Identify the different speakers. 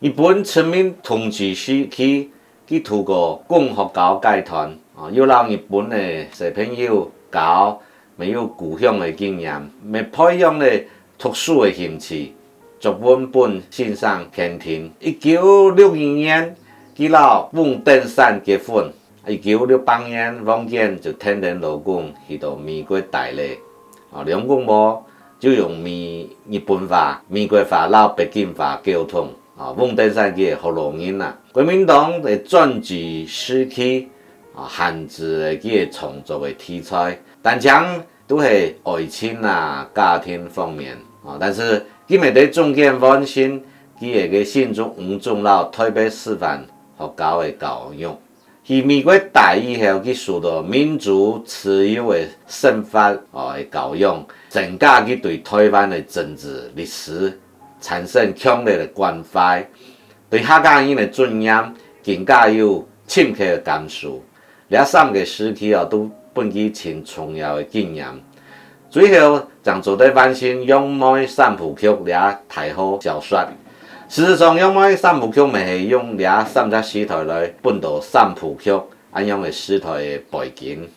Speaker 1: 日本村民统治时期，去透过讲福教戒团，诱导日本的小朋友教没有故乡的经验，没培养咧读书的兴趣，作文本线上肯定。1962年，佢老翁登山结婚。1968年，王建就天天老公去到美国待咧。两公婆就用日本话、美国话、老北京话沟通。翁登山嘅福佬人啦，国民党的政治时期限制佢嘅创作的题材，但讲都是爱情啊、家庭方面但是佢咪在中间完成佢嘅信中吴宗老台北师范学校的教育，去美国待以后，佢受到民主自由的宪法的教育，增加佢对台湾的政治历史产生强烈的关怀，对客家人的尊严更加有深刻的感受。这3个时期都本佢很重要的经验。最后，将做在完成《杨梅三部曲》这太好小说。事实上，《杨梅三部曲》咪是用这3只史台来本到三部曲安样的史台的背景。